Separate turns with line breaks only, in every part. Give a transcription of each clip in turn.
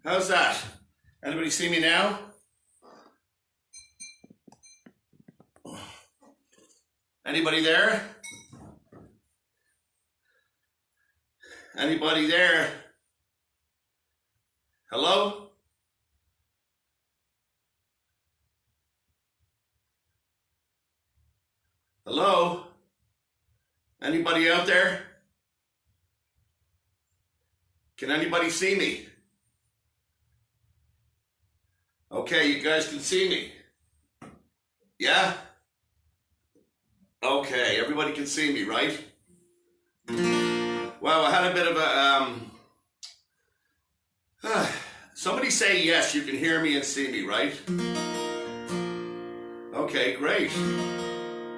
How's that? Anybody see me now? Anybody there? Anybody there? Hello? Hello? Anybody out there? Can anybody see me? Okay, you guys can see me. Yeah? Okay, everybody can see me, right? Well, I had a bit of a... somebody say yes, you can hear me and see me, right? Okay, great.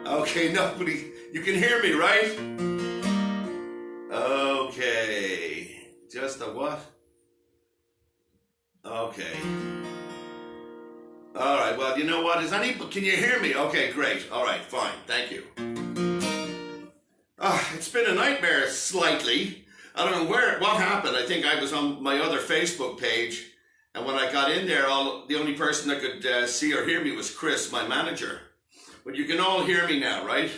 Okay, nobody... You can hear me, right? Okay. Just a what? Okay. All right, well, you know what? Can you hear me? Okay, great. All right, fine. Thank you. It's been a nightmare, slightly. I don't know what happened. I think I was on my other Facebook page, and when I got in there, the only person that could see or hear me was Chris, my manager. But you can all hear me now, right?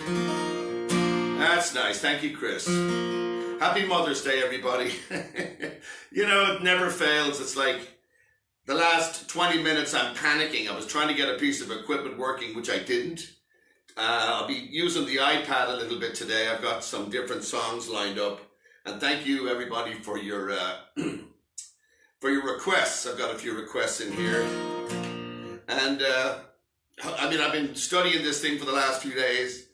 That's nice. Thank you, Chris. Happy Mother's Day, everybody. You know, it never fails. It's like the last 20 minutes I'm panicking. I was trying to get a piece of equipment working, which I didn't. I'll be using the iPad a little bit today. I've got some different songs lined up. And thank you, everybody, for your for your requests. I've got a few requests in here. And I've been studying this thing for the last few days,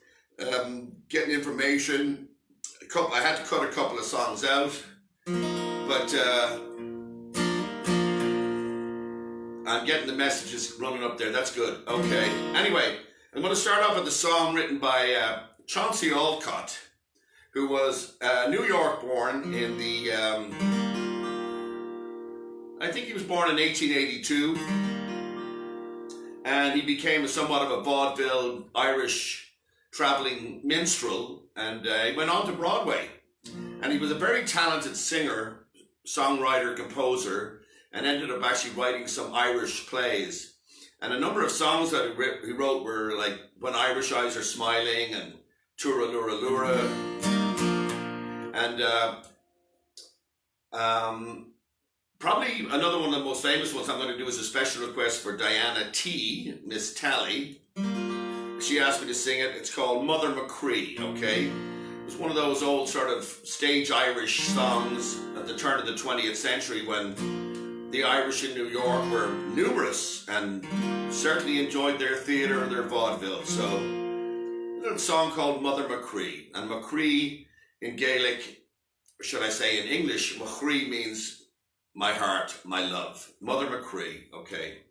getting information. I had to cut a couple of songs out, but I'm getting the messages running up there. That's good. Okay. Anyway, I'm going to start off with a song written by Chauncey Olcott, who was New York born in the, I think he was born in 1882, and he became somewhat of a vaudeville Irish traveling minstrel, and he went on to Broadway. And he was a very talented singer, songwriter, composer, and ended up actually writing some Irish plays. And a number of songs that he wrote were like When Irish Eyes Are Smiling and Tura Lura Lura. And probably another one of the most famous ones I'm going to do is a special request for Diana T, Miss Tally. She asked me to sing it. It's called Mother Machree, okay? It was one of those old sort of stage Irish songs at the turn of the 20th century when the Irish in New York were numerous and certainly enjoyed their theatre and their vaudeville. So, a little song called Mother Machree. And Machree in Gaelic, or should I say in English, Machree means my heart, my love. Mother Machree, okay.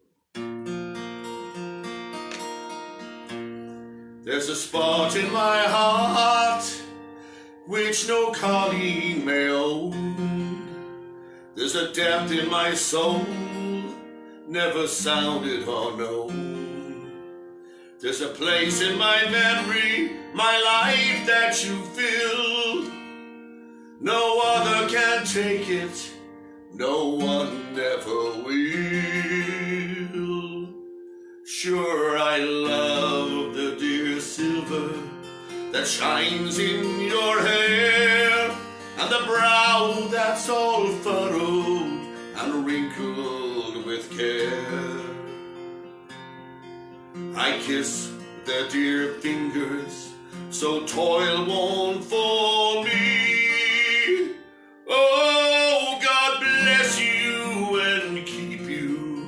There's a spot in my heart which no colleague may own. There's a depth in my soul never sounded or known. There's a place in my memory, my life that you fill. No other can take it, no one ever will. Sure, I love the dear silver that shines in your hair, and the brow that's all furrowed and wrinkled with care. I kiss the dear fingers so toil won't fall me. Oh, God bless you and keep you,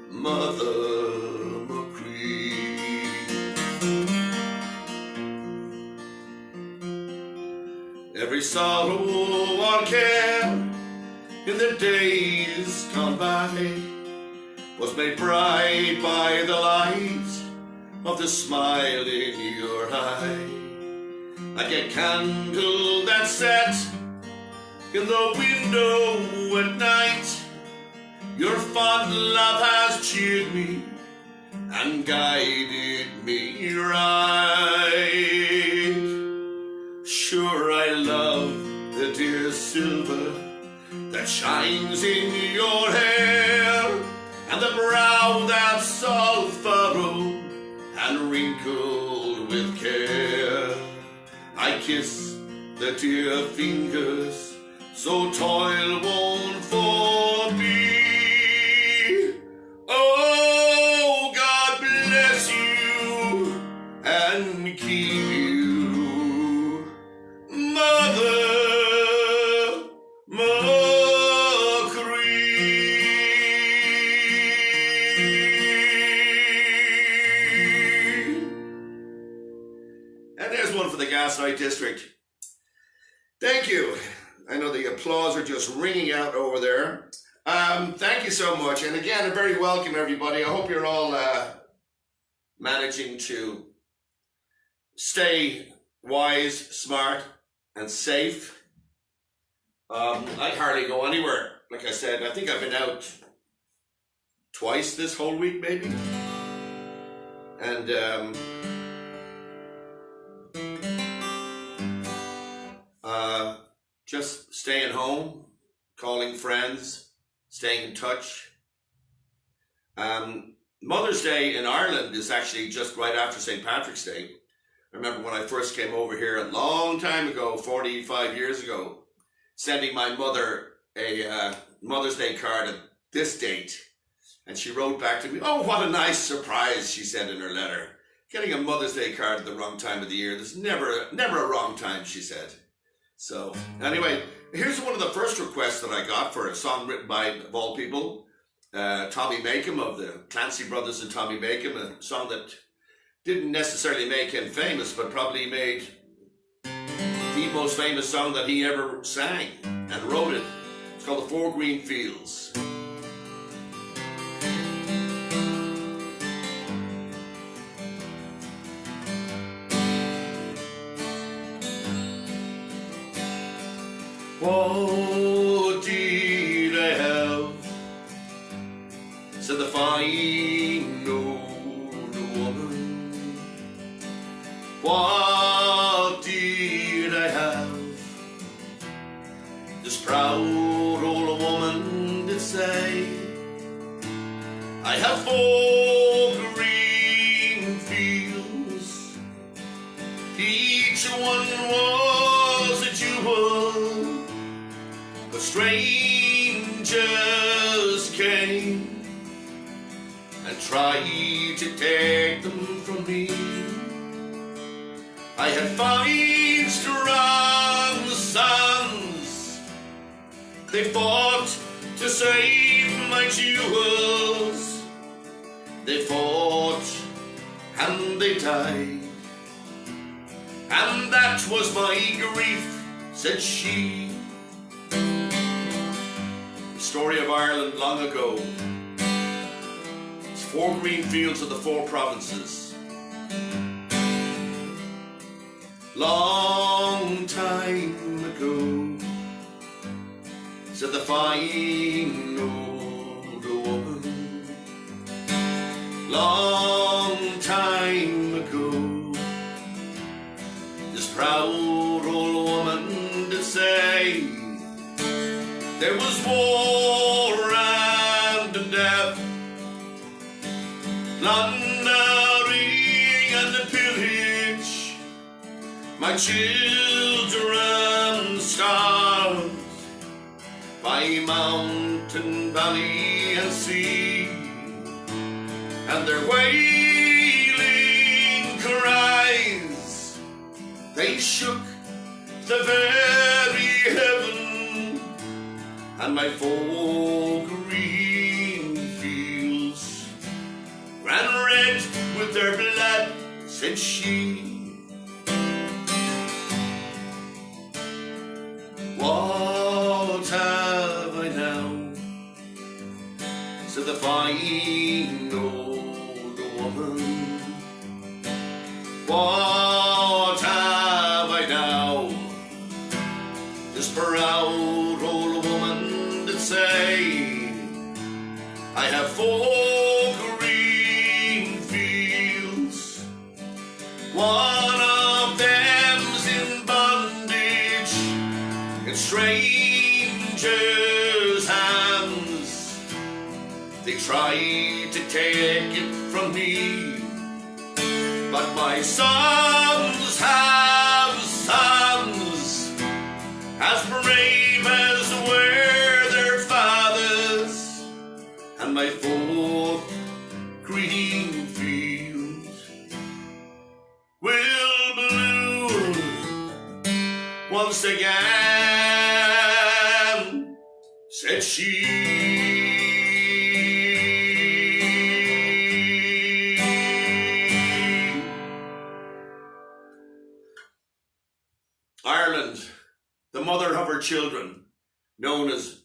Mother. Every sorrow or care in the days gone by was made bright by the light of the smile in your eye. Like a candle that set in the window at night, your fond love has cheered me and guided me right. Sure, I love the dear silver that shines in your hair, a brow that's all furrowed and wrinkled with care. I kiss the dear fingers so toil won't for me. Oh, God bless you and keep you, Mother Machree. And there's one for the Gaslight District. Thank you. I know the applause are just ringing out over there. Thank you so much. And again, a very welcome, everybody. I hope you're all managing to stay wise, smart, and safe. I hardly go anywhere. Like I said, I think I've been out twice this whole week, maybe. And just staying home, calling friends, staying in touch. Mother's Day in Ireland is actually just right after St. Patrick's Day. I remember when I first came over here a long time ago, 45 years ago, sending my mother a Mother's Day card at this date. And she wrote back to me, "Oh, what a nice surprise," she said in her letter. "Getting a Mother's Day card at the wrong time of the year. There's never a wrong time," she said. So, anyway, here's one of the first requests that I got for a song written by, of all people, Tommy Makem of the Clancy Brothers and Tommy Makem, a song that didn't necessarily make him famous, but probably made the most famous song that he ever sang and wrote it. It's called The Four Green Fields. What did I have? Said the fine old woman. What did I have? This proud old woman did say, I have 4 green fields, each one was a jewel. But strangers came and tried to take them from me. I had 5 strong sons. They fought to save my jewels. They fought and they died. And that was my grief, said she. Story of Ireland long ago. It's 4 green fields of the 4 provinces. Long time ago, said the fine old woman. Long time ago, this proud old woman did say, there was war and death, plundering and pillage. My children starved by mountain, valley, and sea, and their wailing cries, they shook the very heaven. And my 4 green fields ran red with their blood, said she. What have I now? Said the fine old woman. What have I now? This proud old woman say, I have 4 green fields. One of them's in bondage in strangers' hands. They tried to take it from me, but my sons have sons as brave as were their fathers, and my 4 green fields will bloom once again, said she. Ireland, the mother of her children, known as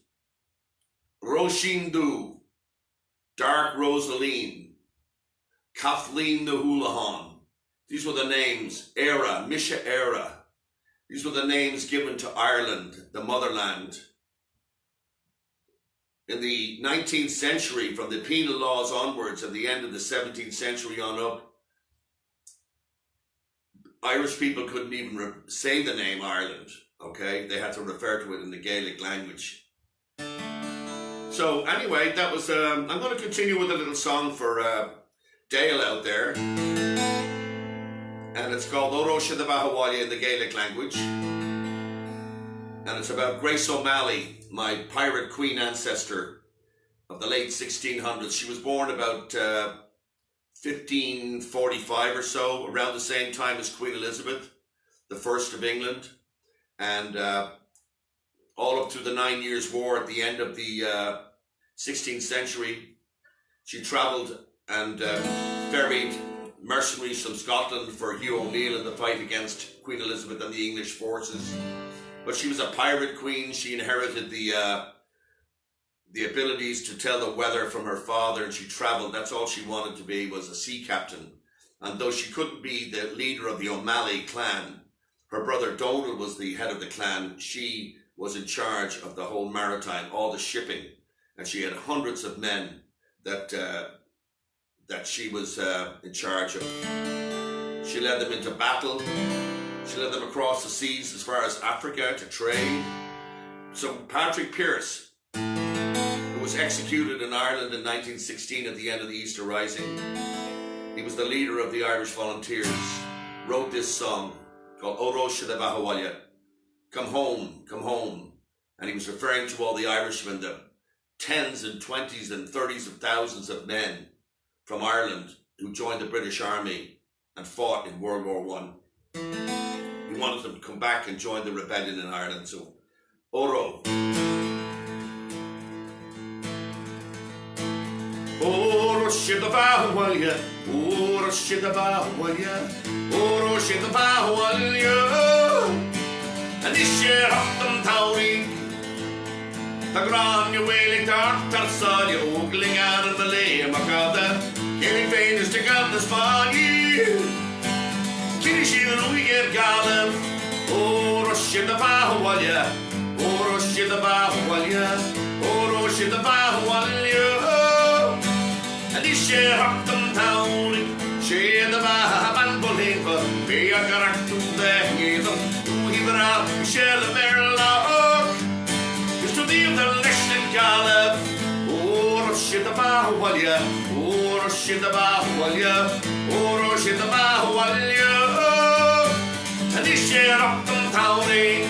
Roisin Dhu, Dark Rosaleen, Kathleen na Houlihan. These were the names, Era, Misha Era. These were the names given to Ireland, the motherland. In the 19th century, from the penal laws onwards, and the end of the 17th century on up, Irish people couldn't even say the name Ireland, okay? They had to refer to it in the Gaelic language. So anyway, that was, I'm going to continue with a little song for Dale out there. And it's called Orocha the Bahawalya in the Gaelic language. And it's about Grace O'Malley, my pirate queen ancestor of the late 1600s. She was born about 1545 or so, around the same time as Queen Elizabeth, the First of England. And all up to the 9 Years' War at the end of the 16th century, she travelled and ferried mercenaries from Scotland for Hugh O'Neill in the fight against Queen Elizabeth and the English forces. But she was a pirate queen. She inherited the abilities to tell the weather from her father, and she travelled. That's all she wanted to be, was a sea captain. And though she couldn't be the leader of the O'Malley clan, her brother Donald was the head of the clan. She was in charge of the whole maritime, all the shipping, and she had hundreds of men that she was in charge of. She led them into battle. She led them across the seas as far as Africa to trade. So Patrick Pearse, who was executed in Ireland in 1916 at the end of the Easter Rising, he was the leader of the Irish Volunteers, wrote this song called Orocha the Bahawalya, come home, come home. And he was referring to all the Irishmen, the tens and 20s and 30s of thousands of men from Ireland who joined the British Army and fought in World War I. He wanted them to come back and join the rebellion in Ireland. So, Oro. Orocha the Bahawalya, Orocha the Bahawalya, Orocha the Bahawalya. And this year up them towering, the gran you wailing tartar saw you ogling out of the lay, Macada, getting famous to gun this foggy. Finishing we get gallant, Orocha the Bahawalya, Orocha the Bahawalya, Orocha the Bahawalya. And this year up them towering, she the Bahaban Bolepa, be a character to the heathen, to give it out, share the Merlock. Just to be the Lechton Gallop, Orocha the Bahawalya, Orocha the Bahawalya, Orocha the Bahawalya. And this year up them towering.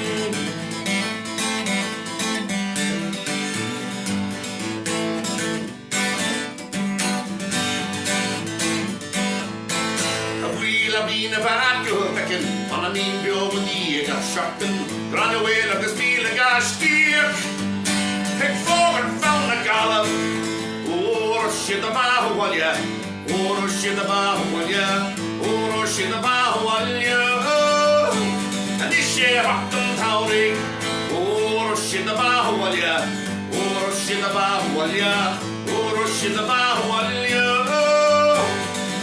Been a bad girl picking on a mean bill with the got shot and run away like a speed like a steer. Pick forward, found a gallop. Orocha the Bahawalya, Orocha the Bahawalya, Orocha the Bahawalya. And this year up them towering, Orocha the Bahawalya, Orocha the Bahawalya, Orocha the Bahawalya.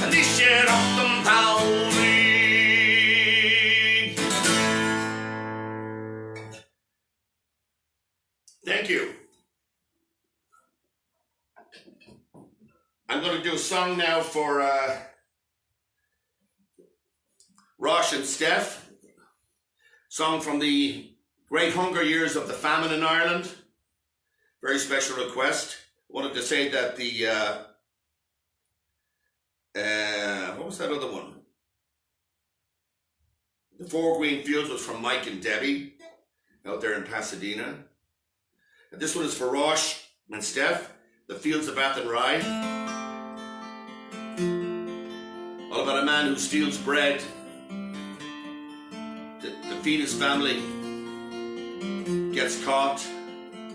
And this year up them towering. Thank you. I'm going to do a song now for Rosh and Steph. Song from the Great Hunger Years of the Famine in Ireland. Very special request. wanted to say that the what was that other one? The Four Green Fields was from Mike and Debbie out there in Pasadena. And this one is for Rosh and Steph, The Fields of Athenry. All about a man who steals bread to feed his family, gets caught,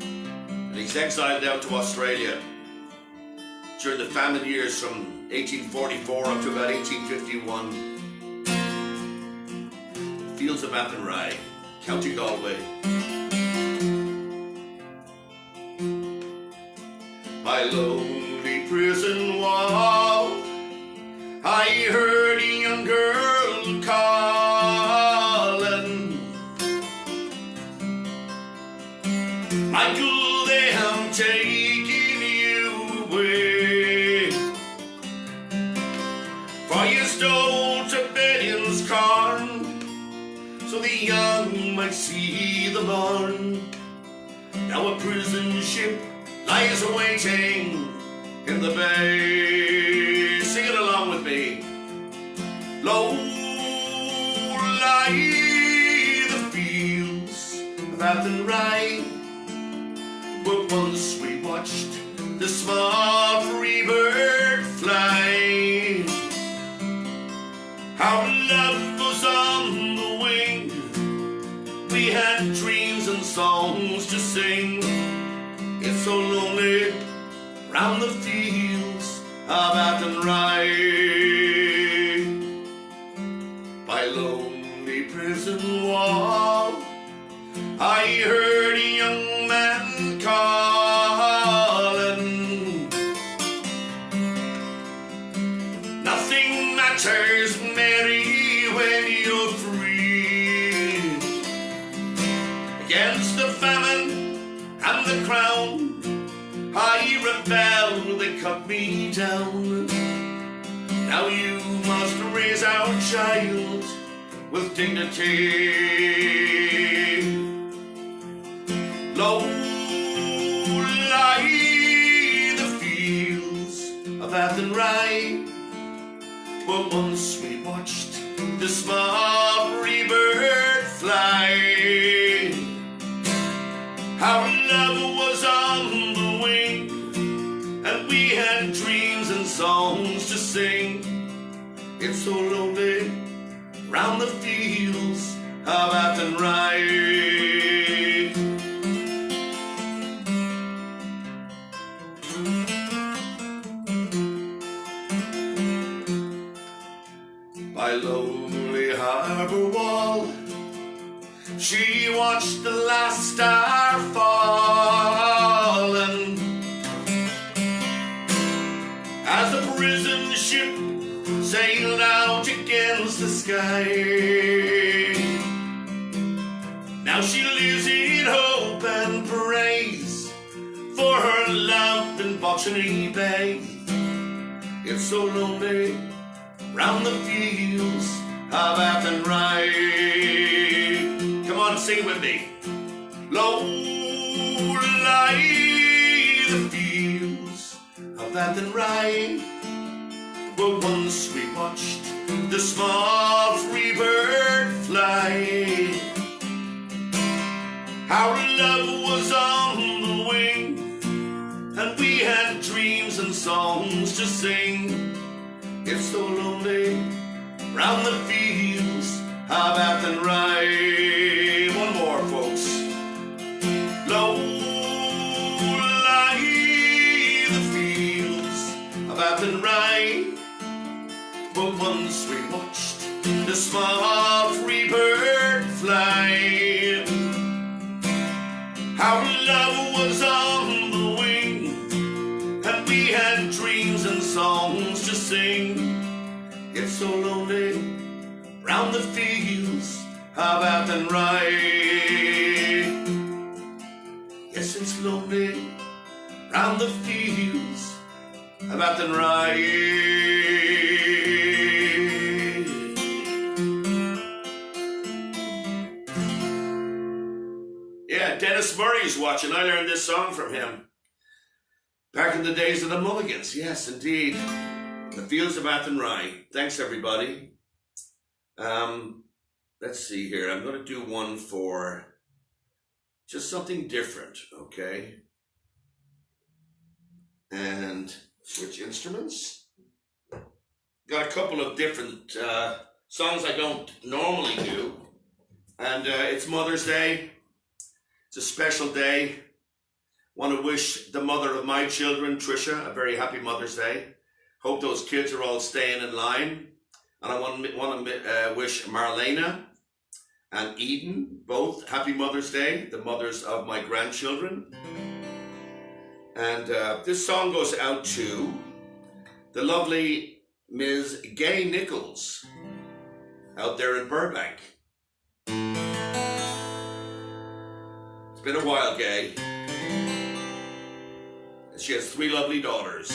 and he's exiled out to Australia during the famine years from 1844 up to about 1851. Fields of Athenry, County Galway. By lonely prison wall, I heard a young girl calling, Michael, they have taken you away, for you stole Tiberian's corn, so the young might see the morn. Now a prison ship lies awaiting in the bay. Sing it along with me. Low lie the fields of Athenry, where once we watched the small free bird fly. Our love was on the wing, we had dreams and songs to sing. It's so lonely round the fields of Athenry. By lonely prison wall, I heard a young man calling, nothing matters, Mary, when you're free. Against the famine and the crown, I rebelled, they cut me down. Now you must raise our child with dignity. Low lie the fields of Athenry, where once we watched the small free bird fly. Our love was on the wing, and we had dreams and songs to sing. It's so lonely round the fields of Athenry. By lonely harbor wall, she watched the last star falling, as the prison ship sailed out against the sky. Now she lives in hope and praise for her love in Botany Bay. It's so lonely round the fields of Athenry. Come on, sing with me. Low lie the fields of Athenry, where once we watched the small free bird fly. Our love was on the wing, and we had dreams and songs to sing. It's so lonely round the fields of Athenry. One more, folks. Low lie the fields of Athenry, but once we watched the small free bird fly. Our love was on the wing, and we had dreams and songs to sing. It's so lonely round the fields of Athenry. Yes, it's lonely round the fields of Athenry. Yeah, Dennis Murray's watching. I learned this song from him Back in the days of the Mulligans, yes, indeed. The Fields of Athenry. Thanks, everybody. Let's see here. I'm going to do one for just something different, okay? And switch instruments. Got a couple of different songs I don't normally do. And it's Mother's Day. It's a special day. Want to wish the mother of my children, Trisha, a very happy Mother's Day. Hope those kids are all staying in line. And I want to wish Marlena and Eden both happy Mother's Day, the mothers of my grandchildren. And this song goes out to the lovely Ms. Gay Nichols out there in Burbank. It's been a while, Gay. She has 3 lovely daughters.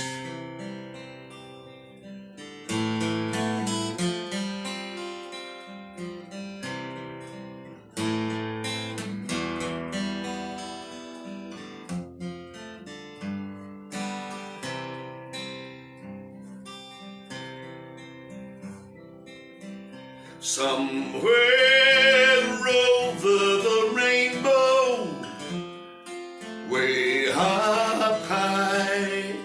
Somewhere over the rainbow, way up high,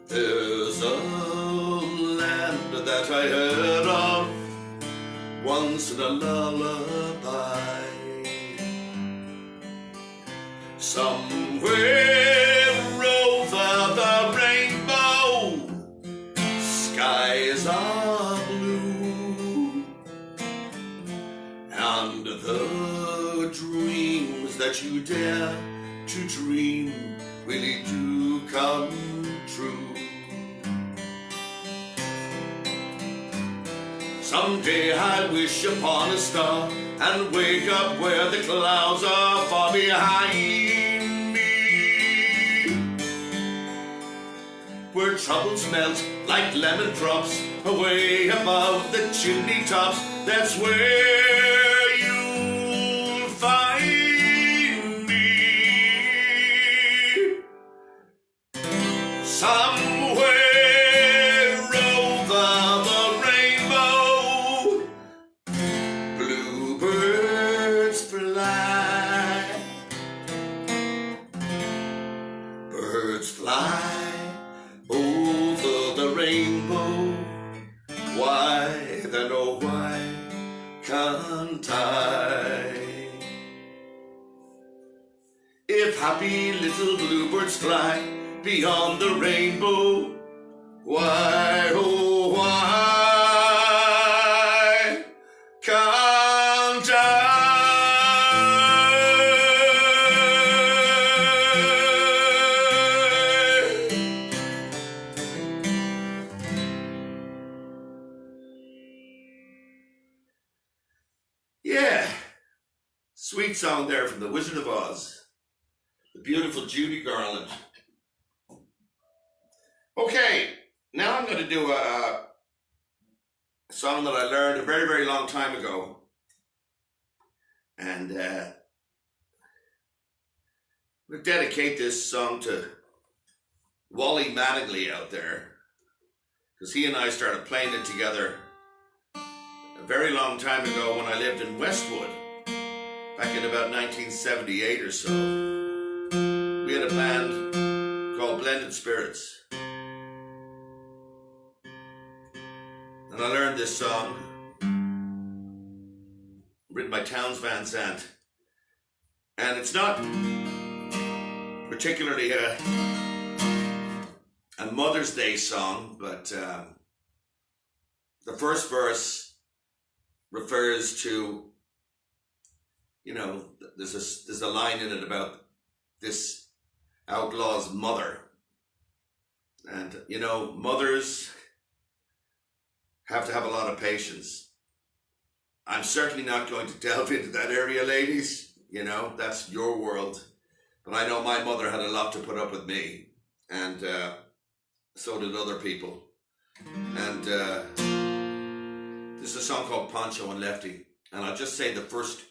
there's a land that I heard of once in a lullaby. Somewhere over the rainbow, skies are blue, and the dreams that you dare to dream really do come true. Someday I wish upon a star and wake up where the clouds are far behind me, where troubles melt like lemon drops away above the chimney tops. That's where you'll find me. Somewhere over the rainbow, bluebirds fly. Birds fly over the rainbow. Why, then oh why can't I? If happy little bluebirds fly beyond the rainbow, why, oh why can't I? Yeah, sweet song there from The Wizard of Oz, the beautiful Judy Garland. Okay, now I'm going to do a song that I learned a very, very long time ago. And I'm going to dedicate this song to Wally Mattingly out there, because he and I started playing it together a very long time ago when I lived in Westwood, back in about 1978 or so. We had a band called Blended Spirits. And I learned this song, written by Townes Van Zandt. And it's not particularly a Mother's Day song, but the first verse refers to, you know, there's a line in it about this outlaw's mother. And, you know, mothers have to have a lot of patience. I'm certainly not going to delve into that area, ladies. You know, that's your world. But I know my mother had a lot to put up with me. And so did other people. And this is a song called Poncho and Lefty. And I'll just say the first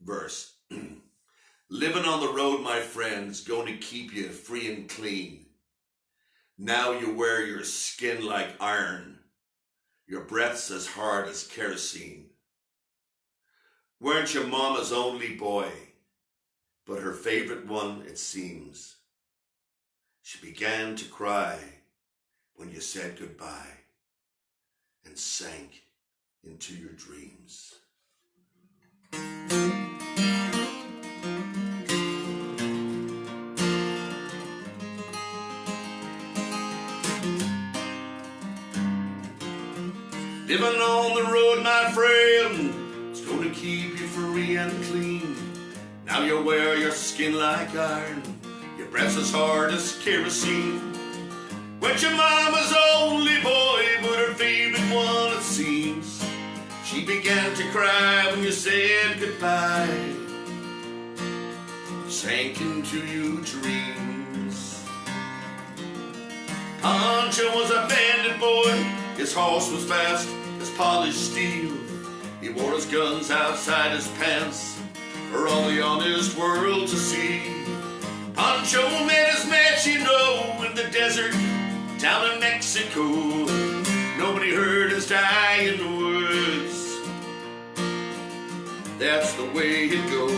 verse. Living on the road, my friend's going to keep you free and clean. Now you wear your skin like iron, your breath's as hard as kerosene. Weren't your mama's only boy, but her favorite one, it seems. She began to cry when you said goodbye and sank into your dreams. Living on the road, my friend, it's gonna keep you free and clean. Now you wear your skin like iron, your breath's as hard as kerosene. Went your mama's only boy, but her favorite one it seems. She began to cry when you said goodbye, sank into your dreams. Pancho was a bandit boy, his horse was fast as polished steel. He wore his guns outside his pants for all the honest world to see. Pancho met his match, you know, in the desert down in Mexico. Nobody heard his dying words. That's the way it goes.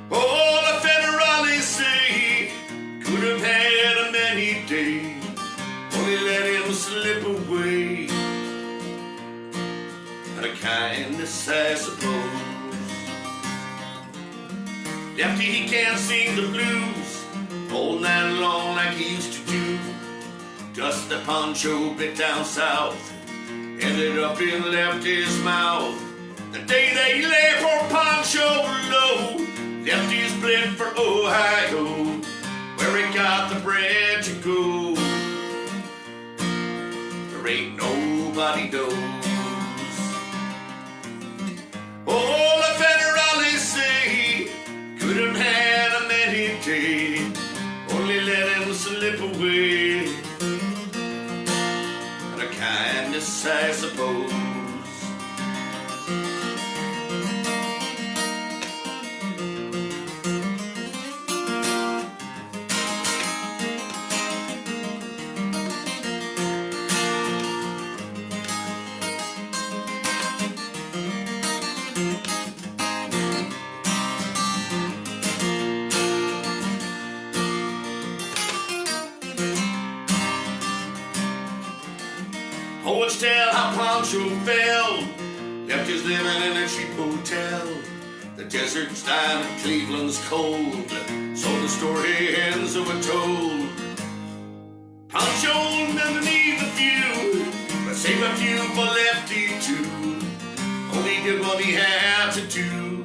Oh, the federales say could have had a many day, only let him slip away. Out of kindness, I suppose. Lefty, he can't sing the blues all night long like he used to do. Just the Pancho bit down south ended up in Lefty's mouth. The day they lay poor Pancho low, Lefty's bled for Ohio, where he got the bread to go. There ain't nobody knows. Oh, the federales say could have had a many day, only let him slip away. Out of kindness, I suppose. Poets tell how Pancho fell, left his living in a cheap hotel. The desert's dying and Cleveland's cold, so the story ends of a told. Pancho never need a few, but save a few for Lefty too. Only did what he had to do.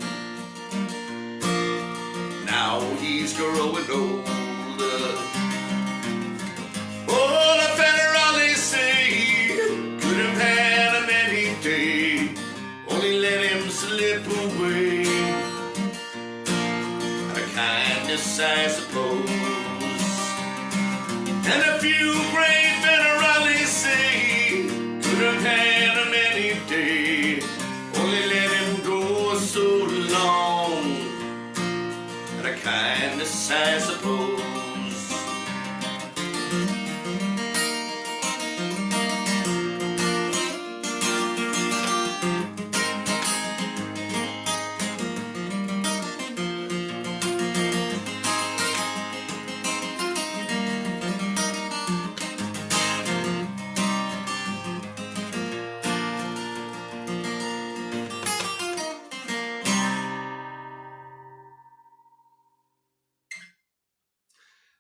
Now he's growing older. Oh, the federales say could have had a many day, only let him slip away. Out of kindness, I suppose. And a few great federales say could have had a many day, only let him go so long. Out of kindness, I suppose.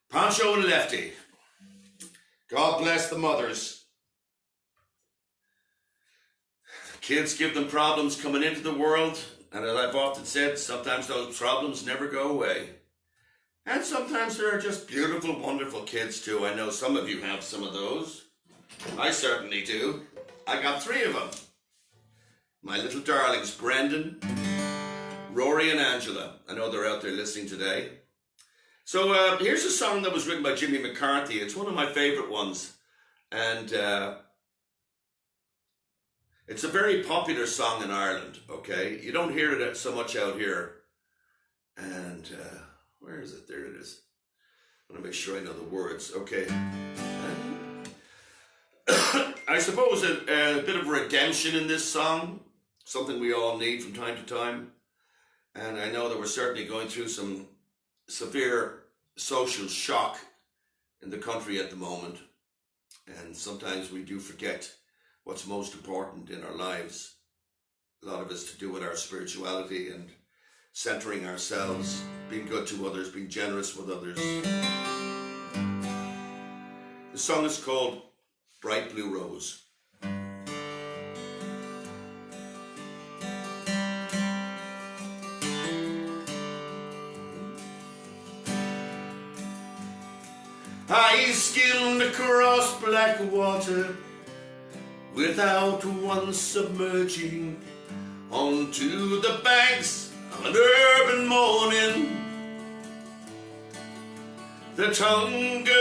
Pancho and Lefty. God bless the mothers. Kids give them problems coming into the world, and as I've often said, sometimes those problems never go away. And sometimes there are just beautiful, wonderful kids too. I know some of you have some of those. I certainly do. I got 3 of them. My little darlings, Brendan, Rory, and Angela. I know they're out there listening today. So here's a song that was written by Jimmy McCarthy. It's one of my favorite ones. And It's a very popular song in Ireland, okay? You don't hear it so much out here. And where is it? There it is. I want to make sure I know the words. Okay. I suppose a bit of redemption in this song, something we all need from time to time. And I know that we're certainly going through some severe social shock in the country at the moment. And sometimes we do forget what's most important in our lives. A lot of it's to do with our spirituality and centering ourselves, being good to others, being generous with others. The song is called Bright Blue Rose. I skimmed across black water without once submerging onto the banks of an urban morning that hungers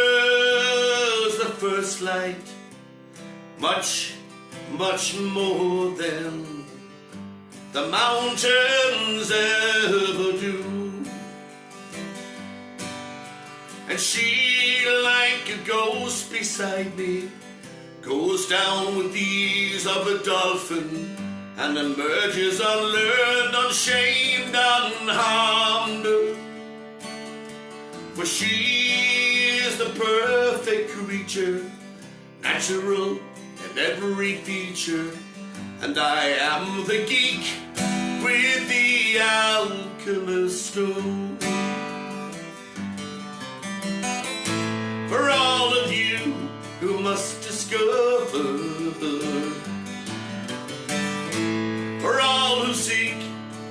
the first light much, much more than the mountains ever do. And she, like a ghost beside me, goes down with the ease of a dolphin and emerges unlearned, unshamed, unharmed. For she is the perfect creature, natural in every feature, and I am the geek with the alchemist stone. For all of you who must discover, for all who seek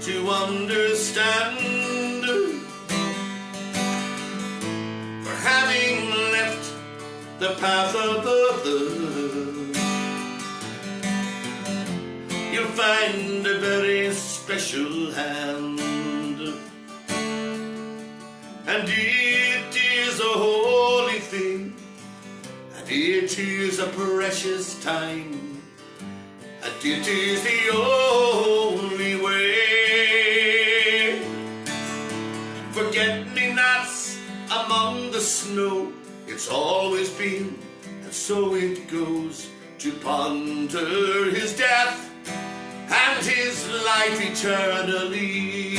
to understand, for having left the path of others, you'll find a very special hand, and it is a holy thing, and it is a precious time, and it is the only way. Forget-me-nots among the snow, it's always been, and so it goes, to ponder his death and his life eternally.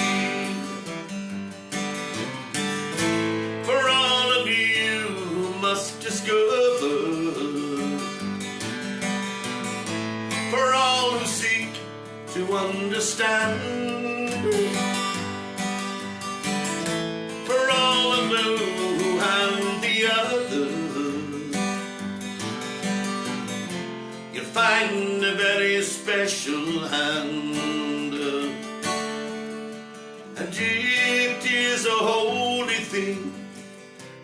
For all of you who must discover, for all who seek to understand, for all of you who have the other, you'll find a very special hand, and it is a holy thing,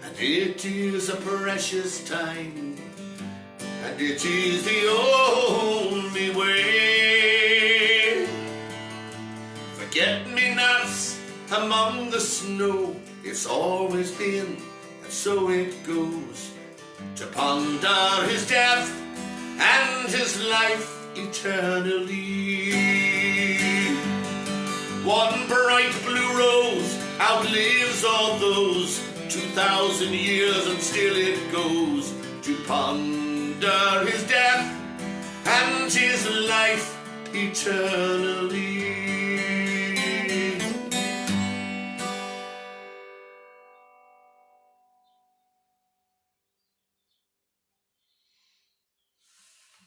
and it is a precious time, and it is the only way. Forget-me-nots among the snow, it's always been, and so it goes, to ponder his death and his life eternally. One bright blue rose outlives all those 2,000 years, and still it goes, to ponder his death and his life eternally.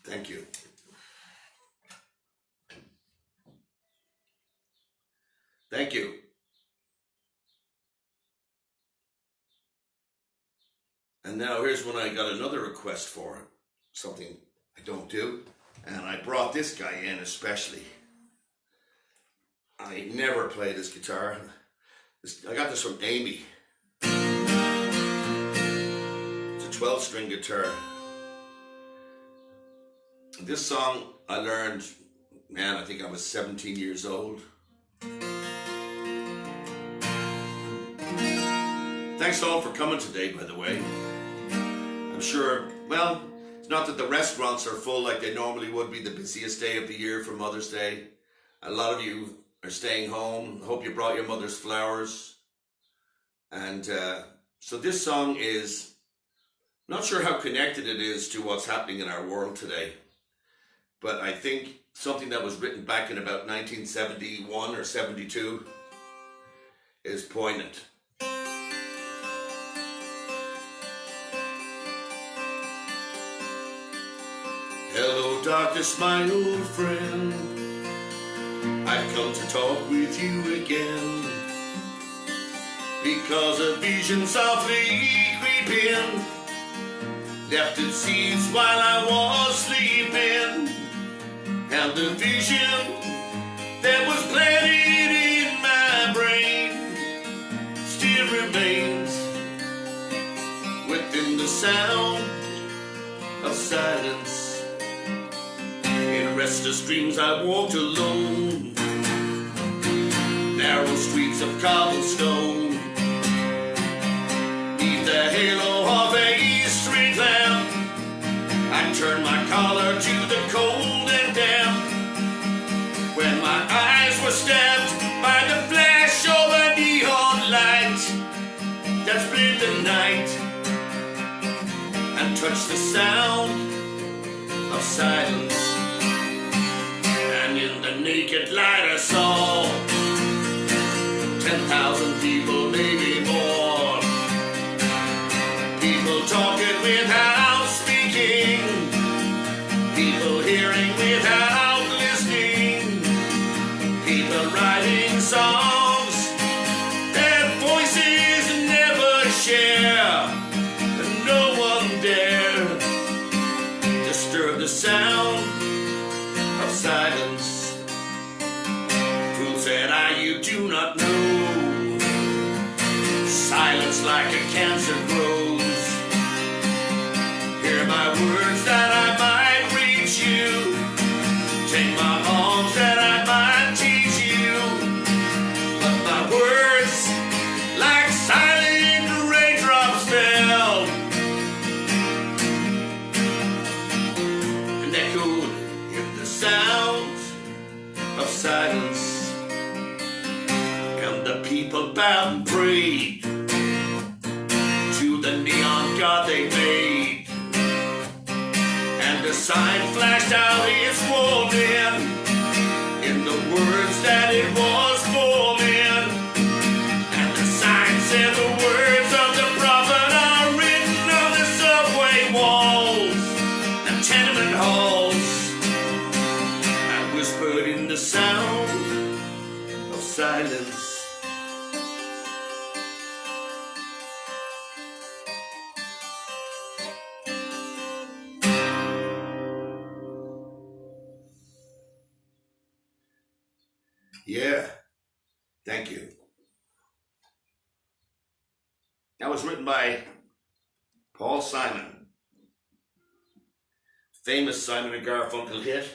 Thank you. Thank you. And now here's when I got another request for it, something I don't do, and I brought this guy in especially. I never played this guitar. I got this from Amy. It's a 12-string guitar. This song I learned, man, I think I was 17 years old. Thanks all for coming today, by the way. I'm sure, well, It's not that the restaurants are full like they normally would be, the busiest day of the year for Mother's Day. A lot of you are staying home. Hope you brought your mother's flowers. And so this song is, not sure how connected it is to what's happening in our world today, but I think something that was written back in about 1971 or 72 is poignant. Hello, darkness, my old friend. I've come to talk with you again, because a vision softly creeping left its seeds while I was sleeping, and the vision that was planted in my brain still remains within the sound of silence. In restless dreams I walked alone, narrow streets of cobblestone, neath the halo of a street lamp. I turned my collar to the cold and damp, when my eyes were stabbed by the flash of a neon light that split the night and touched the sound of silence. And in the naked light I saw 10,000 people, maybe more. People talking without speaking, people hearing without listening, people writing songs that voices never share, and no one dare disturb the sound of silence. Fool said I, you do not know, silence like a cancer grows. Hear my words that I might reach you, take my arms that I might teach you, but my words like silent raindrops fell and echoed in the sounds of silence. And the people bowed and prayed to the neon god they made, and the sign flashed out its warning in the words that it was forming. And the sign said the words of the prophet are written on the subway walls and tenement halls. I whispered in the sound of silence. Yeah, thank you. That was written by Paul Simon, famous Simon and Garfunkel hit.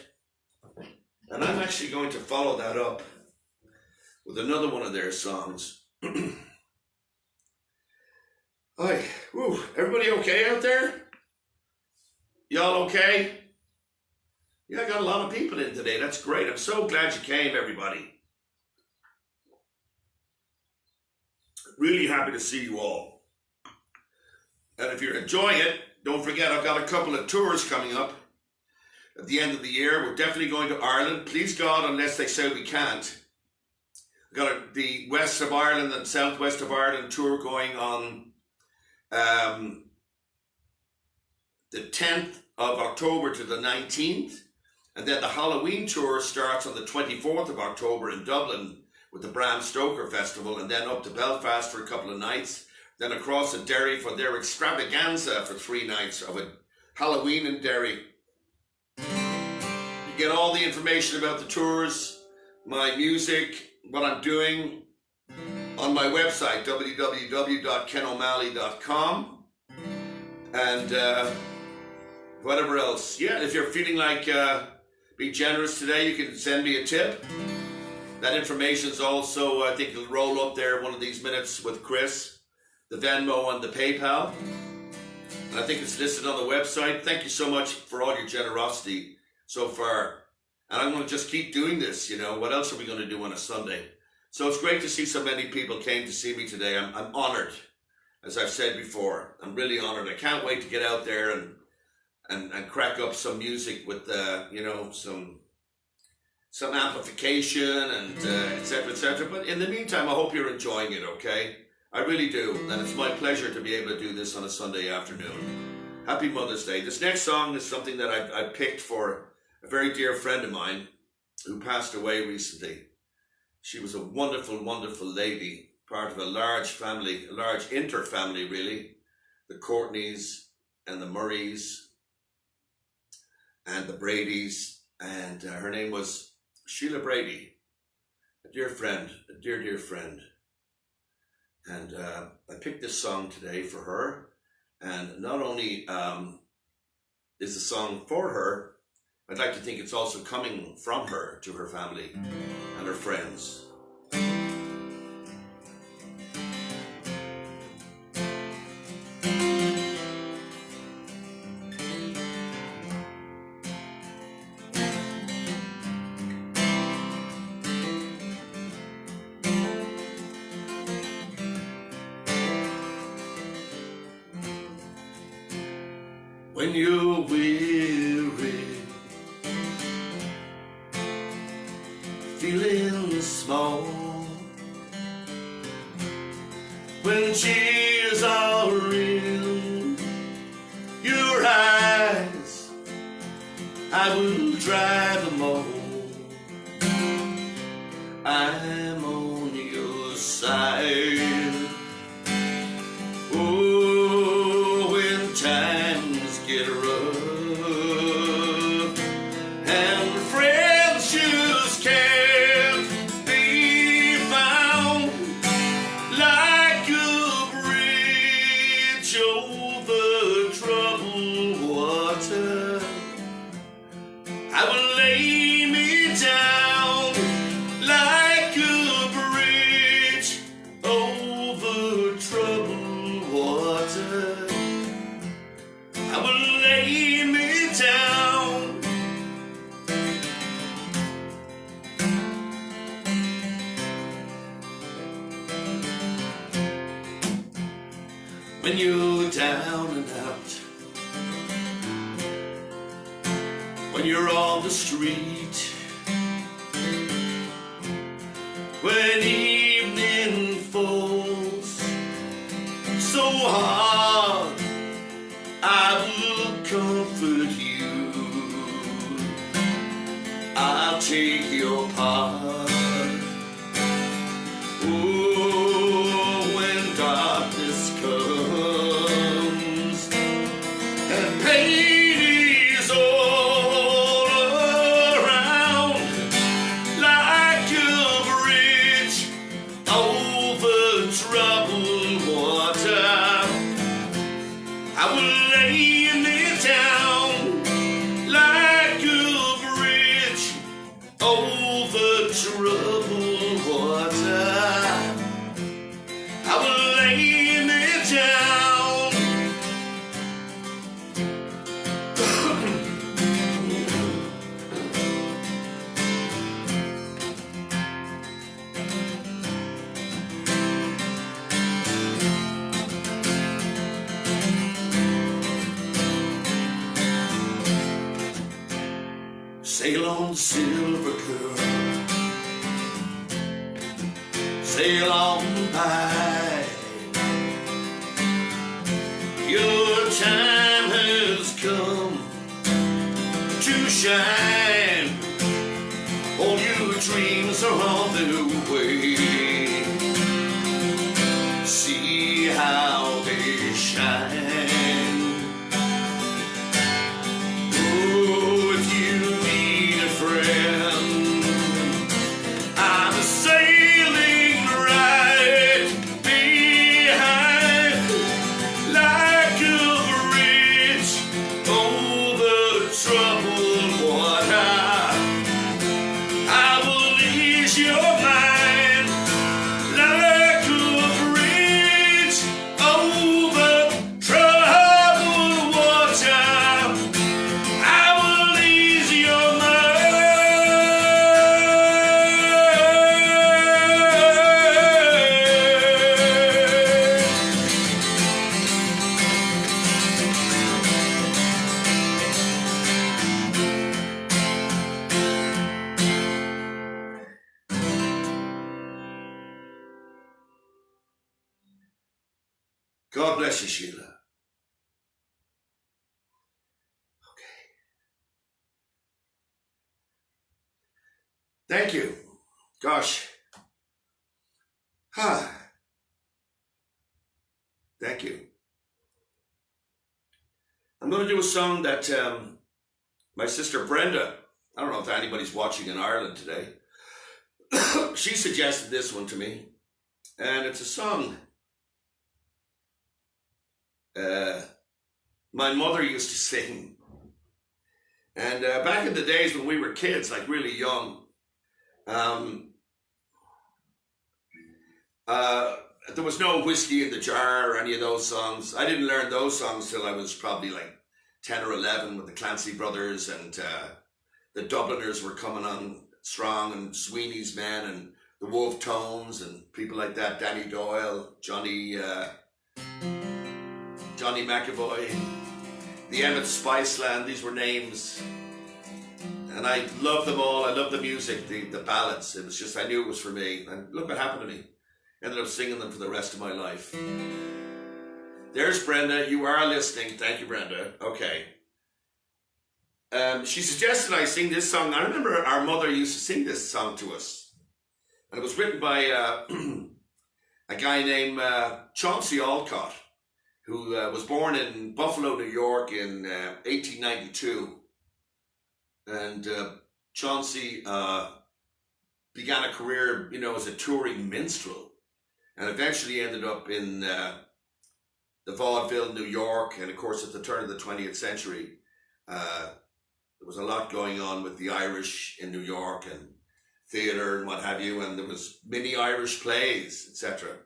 And I'm actually going to follow that up with another one of their songs. Hi, woo, everybody okay out there? Y'all okay? Yeah, I got a lot of people in today. That's great. I'm so glad you came, everybody. Really happy to see you all. And if you're enjoying it, don't forget I've got a couple of tours coming up at the end of the year. We're definitely going to Ireland. Please God, unless they say we can't. We've got the west of Ireland and southwest of Ireland tour going on the 10th of October to the 19th. And then the Halloween tour starts on the 24th of October in Dublin with the Bram Stoker Festival, and then up to Belfast for a couple of nights, then across to Derry for their extravaganza for 3 nights of a Halloween in Derry. You get all the information about the tours, my music, what I'm doing on my website, www.kenomalley.com, and whatever else. Yeah, if you're feeling like be generous today, you can send me a tip. That information's also, I think, it'll roll up there one of these minutes with Chris, the Venmo and the PayPal. And I think it's listed on the website. Thank you so much for all your generosity so far. And I'm going to just keep doing this, you know. What else are we going to do on a Sunday? So it's great to see so many people came to see me today. I'm honored, as I've said before. I'm really honored. I can't wait to get out there and crack up some music with, you know, some amplification and et cetera, et cetera. But in the meantime, I hope you're enjoying it, okay? I really do. And it's my pleasure to be able to do this on a Sunday afternoon. Happy Mother's Day. This next song is something that I picked for a very dear friend of mine who passed away recently. She was a wonderful, wonderful lady, part of a large family, a large inter-family really, the Courtneys and the Murrays and the Bradys, and her name was Sheila Brady, a dear friend, a dear, dear friend. And I picked this song today for her, and not only is the song for her, I'd like to think it's also coming from her to her family and her friends. When you're weary, feeling small, when tears are in your eyes, I will dry them all. I'm on your side. Oh, when times get rough and friends just can't be found, like a bridge over troubled water, I will lay me down like a bridge over troubled water. I will lay me down. When you're down and out, when you're on the street, when evening falls so hard, I will comfort you. I'll take your part. Oh, when darkness comes and pain is all around, like a bridge over troubled water, I will lay me down like a bridge over troubled water. I will lay me down. Sail on, silver curl, sail on by. Your time has come to shine. All your dreams are on their way. See how they shine. Oh, if you need a friend, I'm sailing right behind, like a bridge over troubled water. I will ease your mind. God bless you, Sheila. Okay. Thank you. Gosh. Thank you. I'm going to do a song that my sister Brenda, I don't know if anybody's watching in Ireland today, she suggested this one to me. And it's a song my mother used to sing. And back in the days when we were kids, like really young, there was no Whiskey in the Jar or any of those songs. I didn't learn those songs till I was probably like 10 or 11 with the Clancy Brothers, and the Dubliners were coming on strong, and Sweeney's Men and the Wolf Tones and people like that, Danny Doyle, Johnny McAvoy, the Emmett Spiceland. These were names. And I loved them all. I loved the music, the ballads. It was just, I knew it was for me. And look what happened to me. Ended up singing them for the rest of my life. There's Brenda. You are listening. Thank you, Brenda. Okay. She suggested I sing this song. I remember our mother used to sing this song to us. And it was written by a guy named Chauncey Alcott, who was born in Buffalo, New York in 1892. And Chauncey began a career, as a touring minstrel, and eventually ended up in the vaudeville, New York. And of course, at the turn of the 20th century, there was a lot going on with the Irish in New York and theater and what have you. And there was many Irish plays, etc.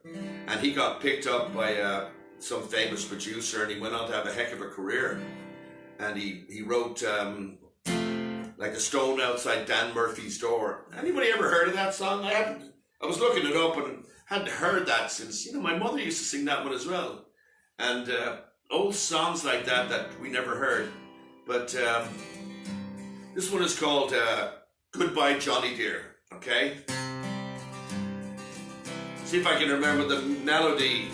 And he got picked up by some famous producer, and he went on to have a heck of a career. And he wrote like A Stone Outside Dan Murphy's Door. Anybody ever heard of that song? I haven't. I was looking it up and hadn't heard that since, my mother used to sing that one as well. And old songs like that we never heard. But this one is called Goodbye Johnny Dear, okay? See if I can remember the melody.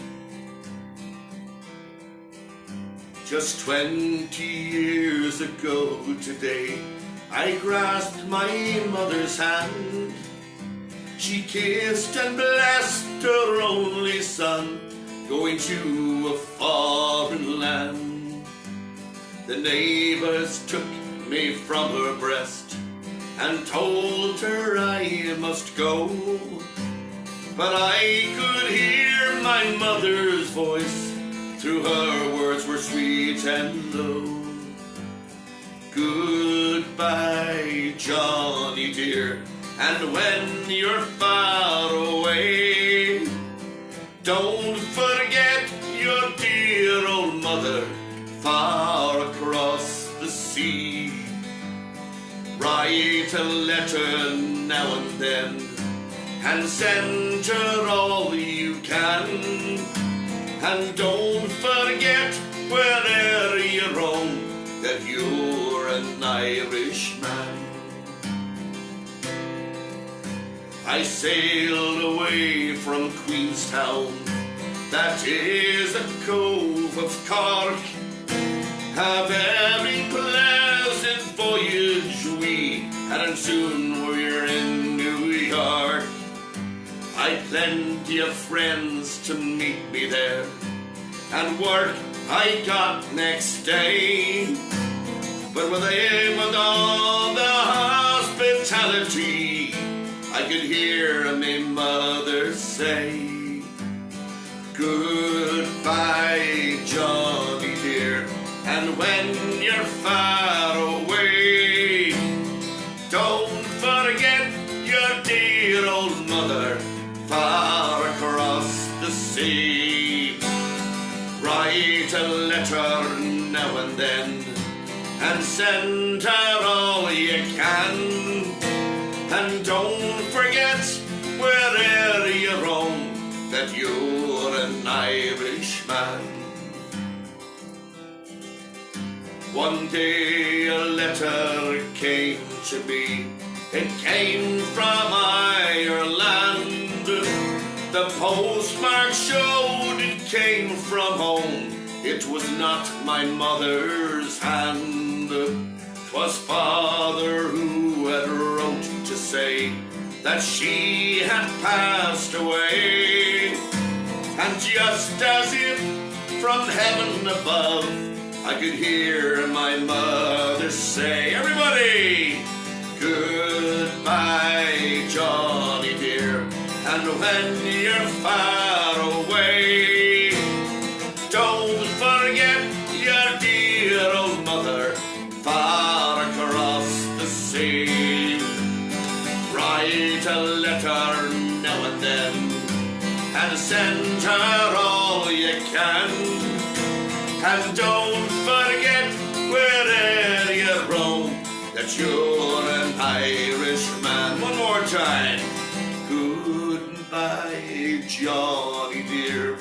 Just 20 years ago today, I grasped my mother's hand. She kissed and blessed her only son, going to a foreign land. The neighbors took me from her breast and told her I must go, but I could hear my mother's voice through her words were sweet and low. Goodbye, Johnny dear, and when you're far away, don't forget your dear old mother far across the sea. Write a letter now and then and send her all you can, and don't forget wherever you roam that you're an Irishman. I sailed away from Queenstown, that is a cove of Cork. A very pleasant voyage we had, and soon we're in New York. I'd plenty of friends to meet me there, and work I got next day. But with all the hospitality, I could hear my mother say, goodbye, Johnny dear, and when you're far away, don't forget your dear old mother far across the sea. Write a letter now and then and send her all you can, and don't forget wherever you roam that you're an Irishman. One day a letter came to me. It came from Ireland. The postmark showed it came from home, it was not my mother's hand. 'Twas father who had wrote to say that she had passed away. And just as if from heaven above, I could hear my mother say, everybody, goodbye, Johnny dear. And when you're far away, don't forget your dear old mother far across the sea. Write a letter now and then and send her all you can. And don't forget wherever you roam that you're an Irishman. One more time. Goodbye, Johnny dear,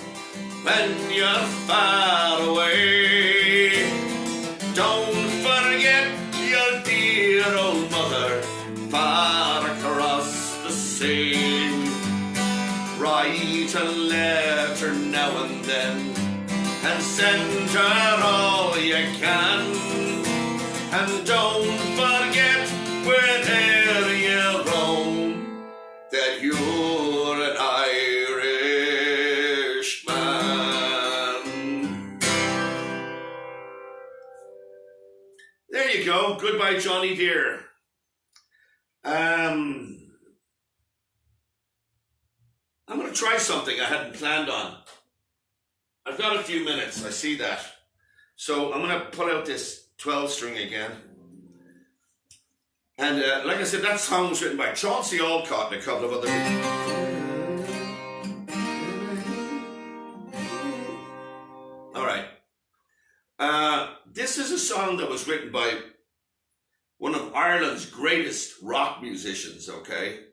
when you're far away. Don't forget your dear old mother far across the sea. Write a letter now and then and send her all you can. And don't forget whenever you roam that you're an Irishman. There you go. Goodbye, Johnny dear. I'm going to try something I hadn't planned on. I've got a few minutes, I see that. So I'm going to pull out this 12 string again. And like I said, that song was written by Chauncey Alcott and a couple of other people. All right. This is a song that was written by one of Ireland's greatest rock musicians, okay?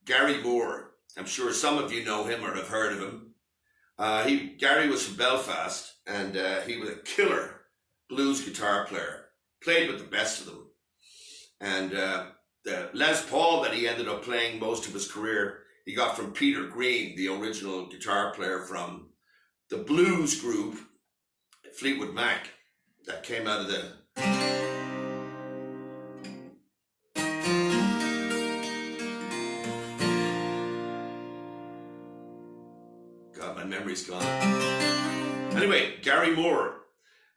Gary Moore. I'm sure some of you know him or have heard of him. Gary was from Belfast, and he was a killer blues guitar player. Played with the best of them. And the Les Paul that he ended up playing most of his career, he got from Peter Green, the original guitar player from the blues group Fleetwood Mac that came out of the... God, my memory's gone. Anyway, Gary Moore.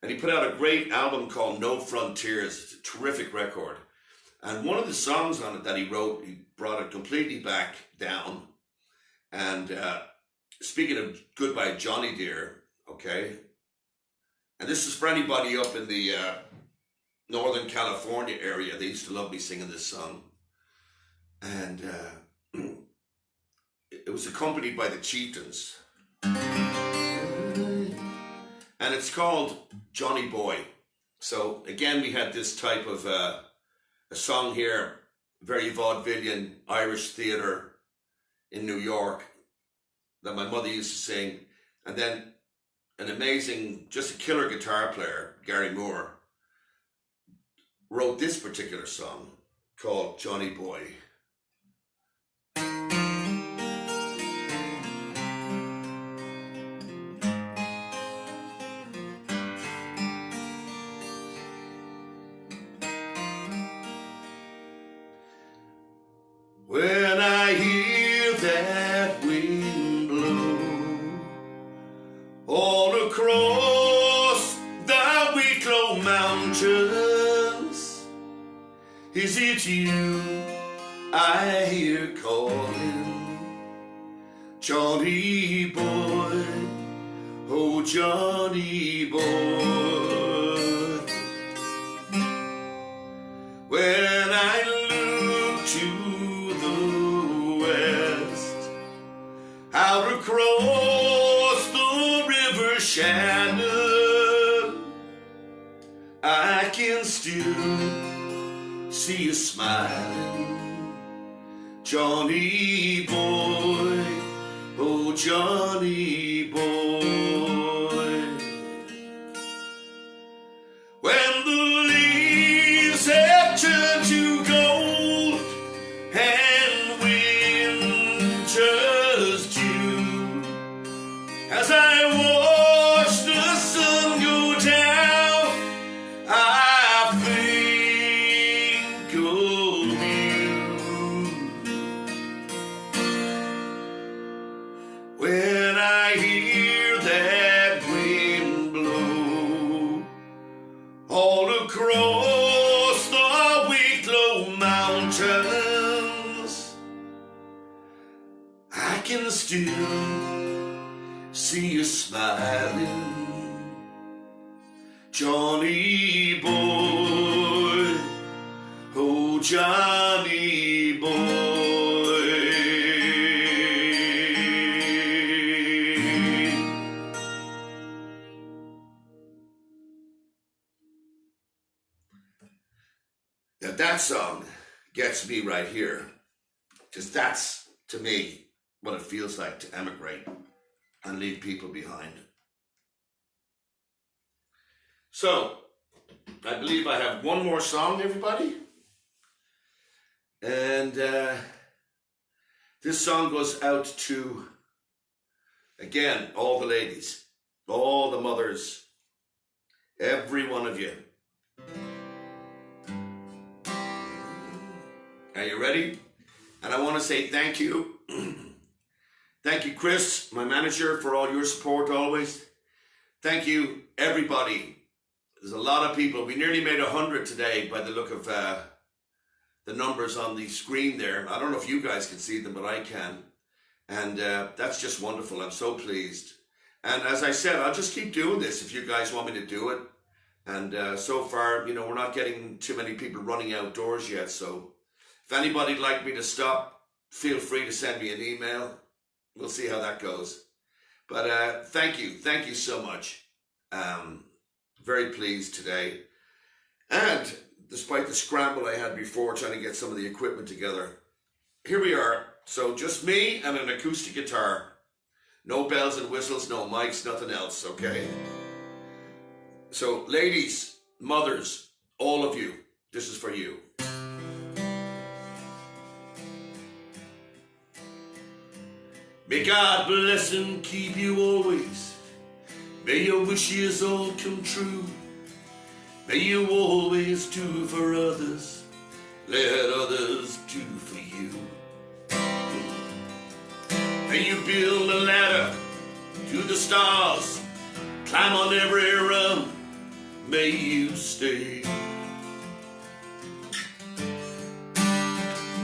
And he put out a great album called No Frontiers. It's a terrific record. And one of the songs on it that he wrote, he brought it completely back down. And speaking of Goodbye Johnny dear, okay? And this is for anybody up in the Northern California area. They used to love me singing this song. And it was accompanied by the Chieftains. And it's called Johnny Boy. So again, we had this type of a song here, very vaudevillian Irish theatre in New York that my mother used to sing. And then an amazing, just a killer guitar player, Gary Moore, wrote this particular song called Johnny Boy. When I hear that wind blow all across the Wicklow Mountains, is it you I hear calling? Johnny boy, oh Johnny boy. When I look to out across the river Shannon, I can still see you smiling, Johnny boy, oh Johnny boy. When the leaves have turned to gold and winter's as I walk still see you smiling, Johnny boy, oh Johnny boy. Now that song gets me right here, because that's, to me, what it feels like to emigrate and leave people behind. So, I believe I have one more song, everybody. And this song goes out to, again, all the ladies, all the mothers, every one of you. Are you ready? And I want to say thank you. Thank you, Chris, my manager, for all your support always. Thank you, everybody. There's a lot of people. We nearly made 100 today by the look of the numbers on the screen there. I don't know if you guys can see them, but I can. And that's just wonderful. I'm so pleased. And as I said, I'll just keep doing this if you guys want me to do it. And so far, you know, we're not getting too many people running outdoors yet. So if anybody'd like me to stop, feel free to send me an email. We'll see how that goes. But thank you so much. Very pleased today. And despite the scramble I had before trying to get some of the equipment together, here we are. So just me and an acoustic guitar. No bells and whistles, no mics, nothing else, okay? So ladies, mothers, all of you, this is for you. May God bless and keep you always. May your wishes all come true. May you always do for others. Let others do for you. May you build a ladder to the stars. Climb on every rung. May you stay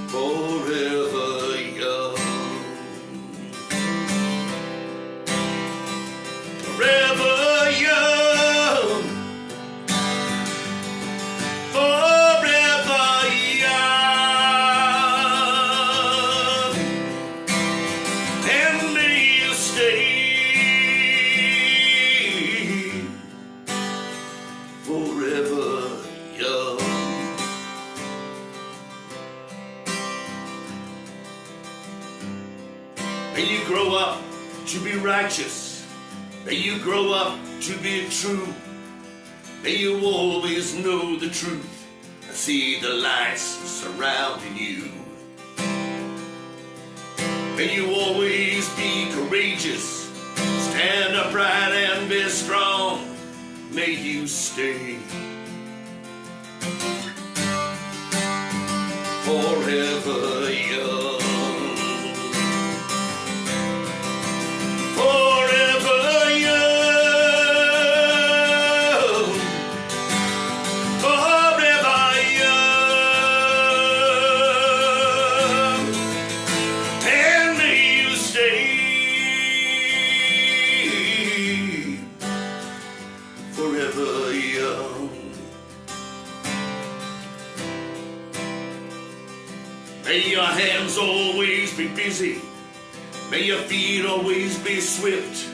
forever young. Forever young, forever young, and may you stay forever young. May you grow up to be righteous. May you grow up to be true. May you always know the truth and see the lights surrounding you. May you always be courageous, stand upright and be strong. May you stay forever young. May your hands always be busy. May your feet always be swift.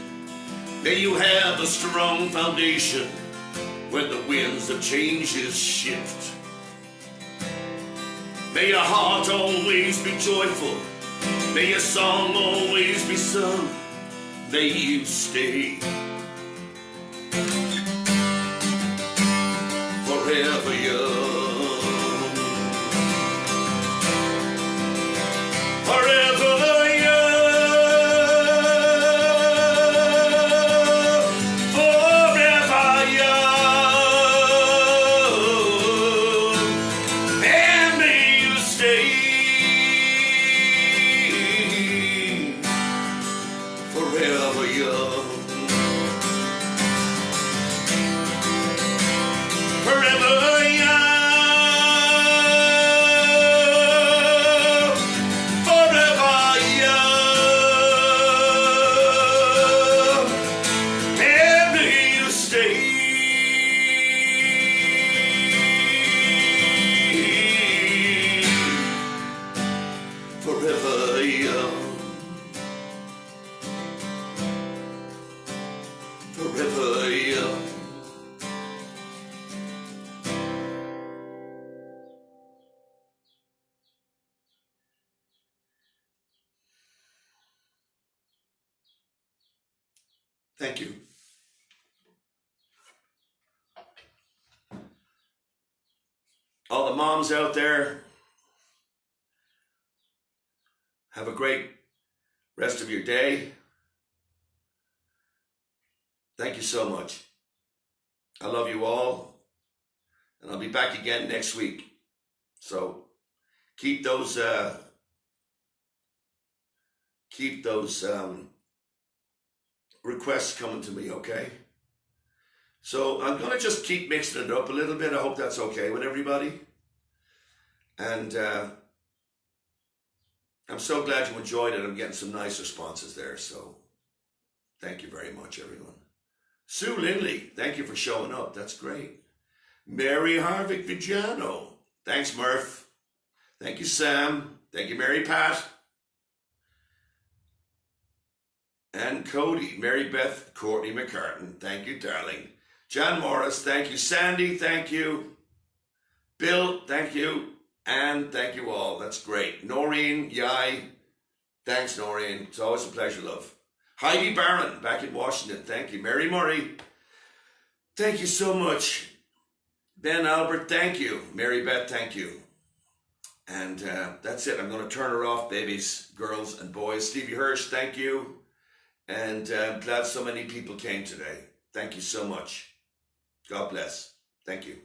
May you have a strong foundation when the winds of changes shift. May your heart always be joyful. May your song always be sung. May you stay forever young. Forever young, forever young, and may you stay forever young. forever young. Thank you. All the moms out there, have a great rest of your day. Thank you so much. I love you all, and I'll be back again next week. So keep those requests coming to me, okay? So I'm gonna just keep mixing it up a little bit. I hope that's okay with everybody. And I'm so glad you enjoyed it. I'm getting some nice responses there. So thank you very much, everyone. Sue Lindley, thank you for showing up. That's great. Mary Harvick Vigiano. Thanks, Murph. Thank you, Sam. Thank you, Mary Pat. And Cody. Mary Beth Courtney McCartan. Thank you, darling. Jan Morris, thank you. Sandy, thank you. Bill, thank you. And thank you all. That's great. Noreen, Yai. Thanks, Noreen. It's always a pleasure, love. Heidi Barron, back in Washington. Thank you. Mary Murray. Thank you so much. Ben Albert, thank you. Mary Beth, thank you. And that's it. I'm going to turn her off, babies, girls, and boys. Stevie Hirsch, thank you. And I'm glad so many people came today. Thank you so much. God bless. Thank you.